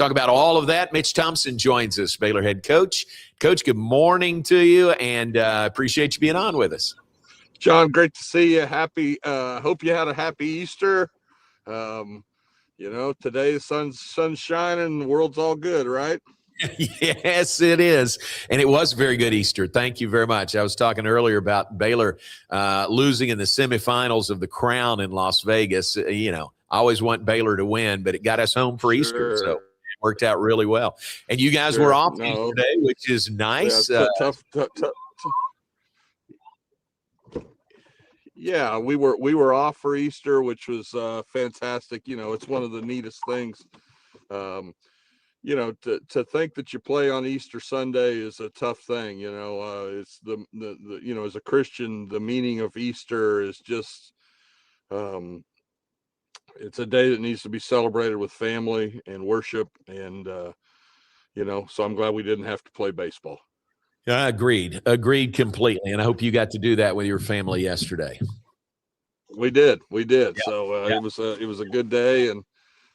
Talk about all of that. Mitch Thompson joins us, Baylor head coach. Coach, good morning to you, and appreciate you being on with us. John, great to see you. Hope you had a happy Easter. Today the sun's shining, the world's all good, right? Yes, it is. And it was a very good Easter. Thank you very much. I was talking earlier about Baylor losing in the semifinals of the Crown in Las Vegas. I always want Baylor to win, but it got us home for Easter. So it worked out really well. And you guys were off today, which is nice. Yeah, tough. Yeah, we were off for Easter, which was fantastic. It's one of the neatest things. To think that you play on Easter Sunday is a tough thing. It's the as a Christian, the meaning of Easter is just, it's a day that needs to be celebrated with family and worship. And, so I'm glad we didn't have to play baseball. Agreed completely. And I hope you got to do that with your family yesterday. We did. Yeah. So Yeah. It was a good day, and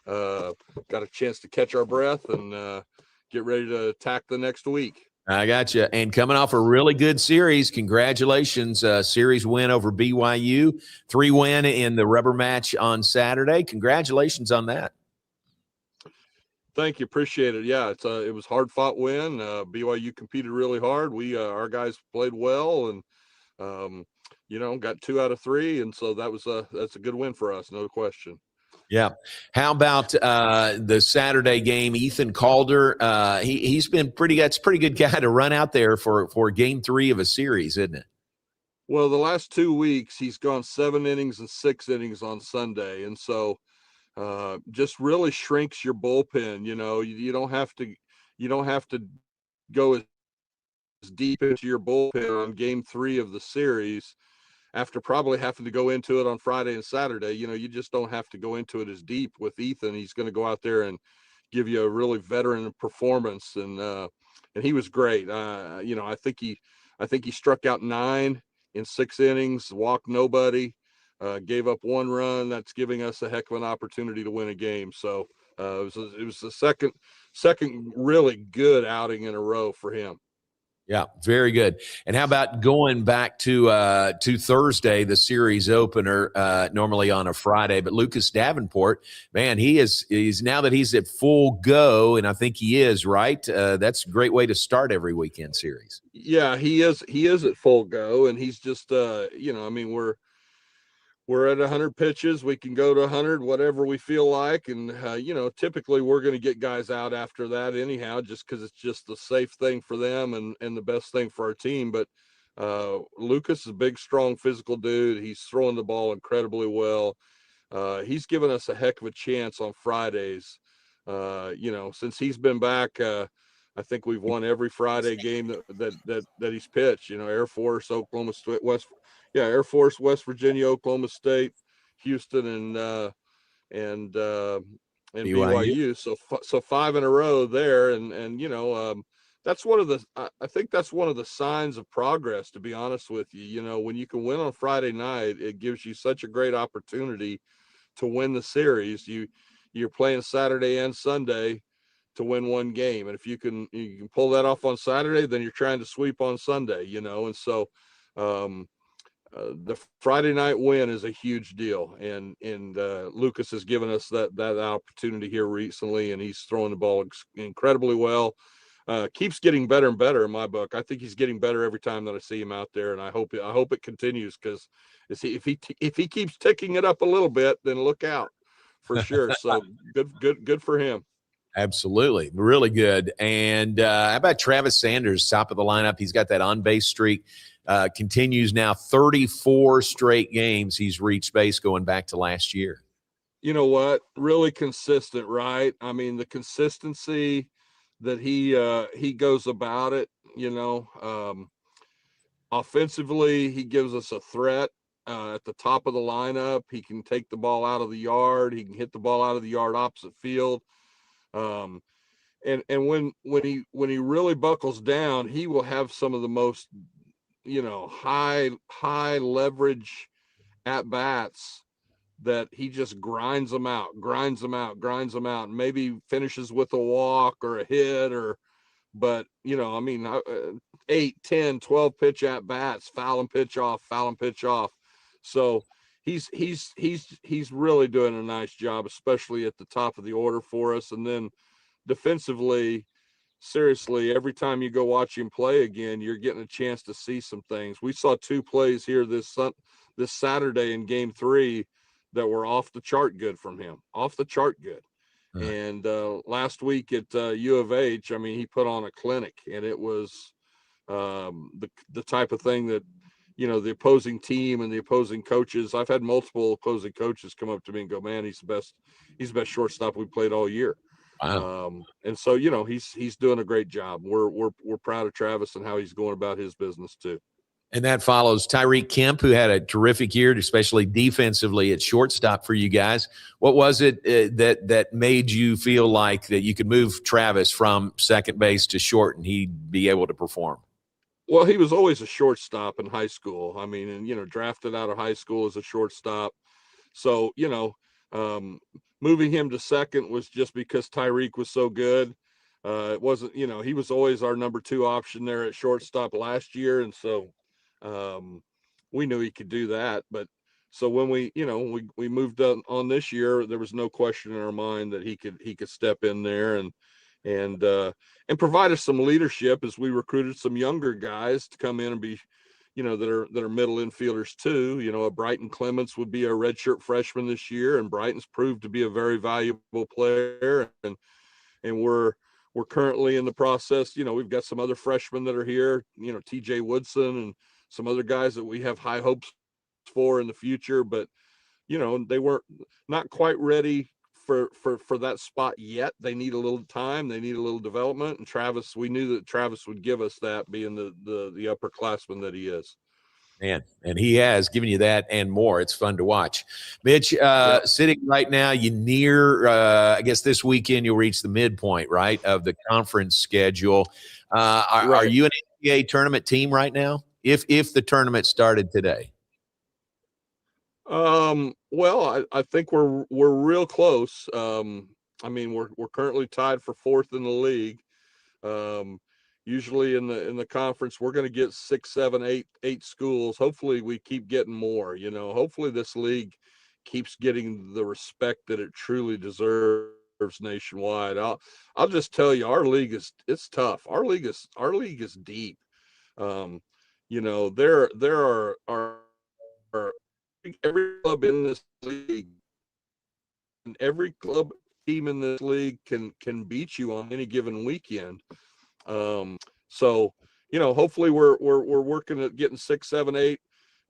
got a chance to catch our breath and get ready to attack the next week. I got you. And coming off a really good series, congratulations. Series win over BYU, 3-win in the rubber match on Saturday. Congratulations on that. Thank you. Appreciate it. Yeah, it was hard fought win. BYU competed really hard. Our guys played well, and got 2 out of 3, and so that's a good win for us, no question. Yeah. How about the Saturday game? Ethan Calder, he's been that's a pretty good guy to run out there for game 3 of a series, isn't it? Well, the last 2 weeks he's gone 7 innings and 6 innings on Sunday, and so just really shrinks your bullpen. You don't have to go as deep into your bullpen on game 3 of the series. After probably having to go into it on Friday and Saturday, you just don't have to go into it as deep with Ethan. He's going to go out there and give you a really veteran performance, and he was great. I think he struck out 9 in 6 innings, walked nobody, gave up 1 run. That's giving us a heck of an opportunity to win a game. So it was the second really good outing in a row for him. Yeah, very good. And how about going back to Thursday, the series opener, normally on a Friday, but Lucas Davenport, man, he's now that he's at full go, and I think he is, right? That's a great way to start every weekend series. Yeah, he is at full go, and he's just we're at 100 pitches. We can go to 100, whatever we feel like. And, typically we're going to get guys out after that anyhow, just because it's just the safe thing for them and the best thing for our team. But Lucas is a big, strong, physical dude. He's throwing the ball incredibly well. He's given us a heck of a chance on Fridays. Since he's been back, I think we've won every Friday game that he's pitched. Air Force, Oklahoma State, Air Force, West Virginia, Oklahoma State, Houston, and BYU. So 5 in a row there, and that's one of the. I think that's one of the signs of progress. To be honest with you, when you can win on Friday night, it gives you such a great opportunity to win the series. You're playing Saturday and Sunday to win 1 game, and if you can pull that off on Saturday, then you're trying to sweep on Sunday. And so. The Friday night win is a huge deal, and Lucas has given us that opportunity here recently, and he's throwing the ball incredibly well. Keeps getting better and better in my book. I think he's getting better every time that I see him out there, and I hope it continues, because if he keeps ticking it up a little bit, then look out for sure. So good for him. Absolutely. Really good. And how about Travis Sanders, top of the lineup? He's got that on-base streak. Continues now 34 straight games he's reached base going back to last year. You know what? Really consistent, right? I mean, the consistency that he goes about it, offensively, he gives us a threat at the top of the lineup. He can take the ball out of the yard. He can hit the ball out of the yard opposite field. And when he really buckles down, he will have some of the most high leverage at bats that he just grinds them out, and maybe finishes with a walk or a hit but I mean, 8, 10, 12 pitch at bats, foul and pitch off. So he's really doing a nice job, especially at the top of the order for us. And then defensively, seriously, every time you go watch him play again, you're getting a chance to see some things. We saw 2 plays here this Saturday in game 3 that were off the chart good from him, And last week at U of H, I mean, he put on a clinic, and it was the type of thing that, the opposing team and the opposing coaches. I've had multiple opposing coaches come up to me and go, "Man, he's the best shortstop we played all year." Wow. And so, he's doing a great job. We're proud of Travis and how he's going about his business too. And that follows Tyreek Kemp, who had a terrific year, especially defensively at shortstop for you guys. What was it that made you feel like that you could move Travis from second base to short and he'd be able to perform? Well, he was always a shortstop in high school. I mean, and, drafted out of high school as a shortstop. So, moving him to second was just because Tyreek was so good. It wasn't, he was always our number 2 option there at shortstop last year. And so we knew he could do that. But so when we moved on this year, there was no question in our mind that he could step in there and provide us some leadership as we recruited some younger guys to come in and be, that are middle infielders too. A Brighton Clements would be a redshirt freshman this year, and Brighton's proved to be a very valuable player. And we're currently in the process. We've got some other freshmen that are here, TJ Woodson and some other guys that we have high hopes for in the future, but they weren't not quite ready for that spot yet. They need a little time, they need a little development, and Travis, we knew that Travis would give us that, being the upperclassman that he is. Man, and he has given you that and more. It's fun to watch. Mitch, sitting right now, you near, I guess this weekend you'll reach the midpoint, right, of the conference schedule. Are you an NCAA tournament team right now? If the tournament started today? Well, I think we're real close. I mean, we're currently tied for 4th in the league. Usually in the conference, we're going to get 6, 7, 8 schools. Hopefully we keep getting more. Hopefully this league keeps getting the respect that it truly deserves nationwide. I'll just tell you, our league it's tough. Our league is deep. There are every club in this league, and every club team in this league can beat you on any given weekend. So hopefully we're working at getting 6, 7, 8,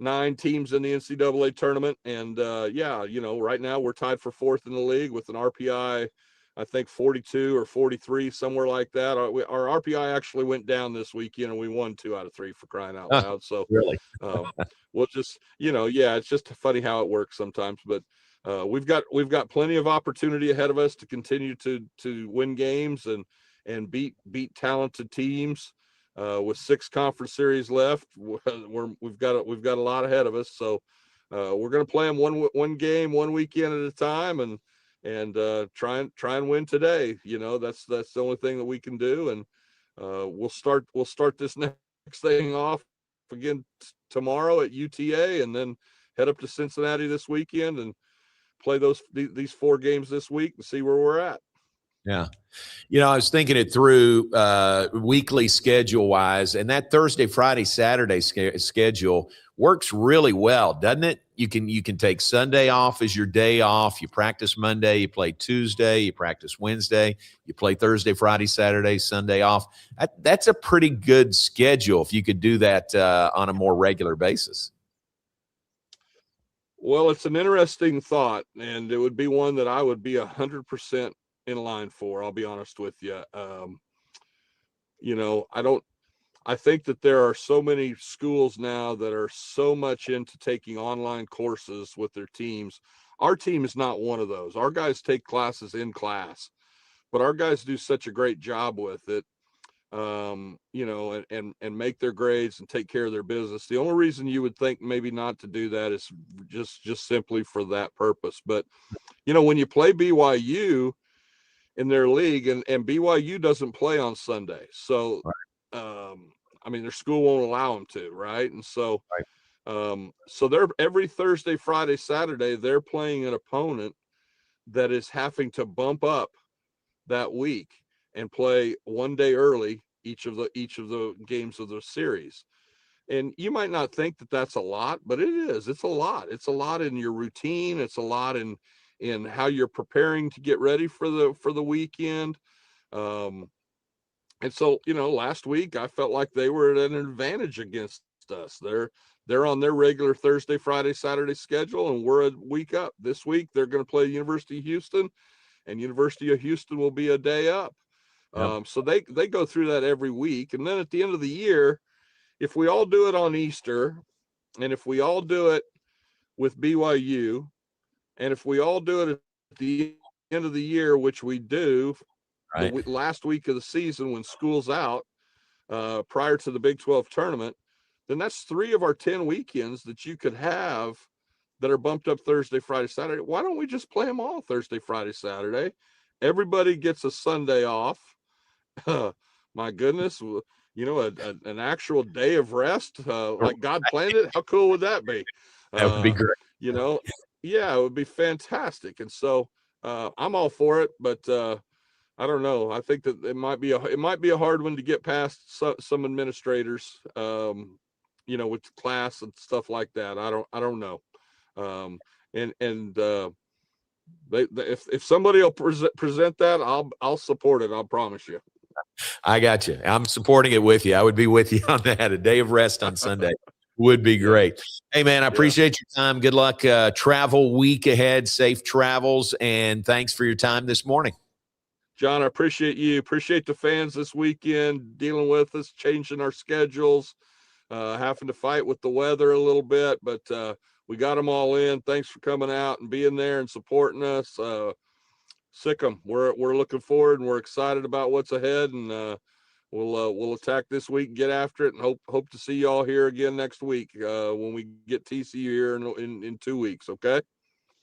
9 teams in the NCAA tournament. And right now we're tied for 4th in the league with an RPI, I think 42 or 43, somewhere like that. Our RPI actually went down this weekend, and we won 2 out of 3, for crying out loud. So really, we'll just, it's just funny how it works sometimes. But we've got plenty of opportunity ahead of us to continue to win games and beat talented teams. With 6 conference series left, we've got a lot ahead of us. So we're going to play them one game, one weekend at a time, and try and win today. That's the only thing that we can do. And we'll start this next thing off again tomorrow at UTA, and then head up to Cincinnati this weekend and play these 4 games this week and see where we're at. Yeah. I was thinking it through weekly schedule wise, and that Thursday, Friday, Saturday schedule works really well, doesn't it? You can take Sunday off as your day off. You practice Monday, you play Tuesday, you practice Wednesday, you play Thursday, Friday, Saturday, Sunday off. That's a pretty good schedule if you could do that on a more regular basis. Well, it's an interesting thought, and it would be one that I would be 100% in line for. I'll be honest with you. I think that there are so many schools now that are so much into taking online courses with their teams. Our team is not one of those. Our guys take classes in class, but our guys do such a great job with it you know, and make their grades and take care of their business. The only reason you would think maybe not to do that is just simply for that purpose. But, you know, when you play BYU in their league, and BYU doesn't play on Sunday. So, I mean, their school won't allow them to, right? And so, so they're every Thursday, Friday, Saturday, they're playing an opponent that is having to bump up that week and play one day early each of the games of the series. And you might not think that that's a lot, but it is. It's a lot. It's a lot in your routine. It's a lot in how you're preparing to get ready for the weekend. And so, you know, last week I felt like they were at an advantage against us. They're on their regular Thursday, Friday, Saturday schedule, and we're a week up. This week they're going to play University of Houston, and University of Houston will be a day up. Yep. So they go through that every week. And then at the end of the year, if we all do it on Easter, and if we all do it with BYU, and if we all do it at the end of the year, which we do, Right. the last week of the season when school's out, prior to the Big 12 tournament, then that's 3 of our 10 weekends that you could have that are bumped up Thursday, Friday, Saturday. Why don't we just play them all Thursday, Friday, Saturday? Everybody gets a Sunday off. My goodness, you know, an actual day of rest, like God planned it. How cool would that be? That would be great. You know, yeah, it would be fantastic. And so I'm all for it, but I don't know. I think that it might be a hard one to get past some administrators, you know, with class and stuff like that. I don't know. If somebody will present that, I'll support it. I'll promise you. I got you. I'm supporting it with you. I would be with you on that. A day of rest on Sunday would be great. Hey, man, I appreciate your time. Good luck. Travel week ahead. Safe travels. And thanks for your time this morning. John, I appreciate you. Appreciate the fans this weekend dealing with us, changing our schedules, having to fight with the weather a little bit, but we got them all in. Thanks for coming out and being there and supporting us. Sick 'em. We're looking forward, and we're excited about what's ahead, and we'll attack this week and get after it, and hope to see y'all here again next week when we get TCU here in 2 weeks. Okay.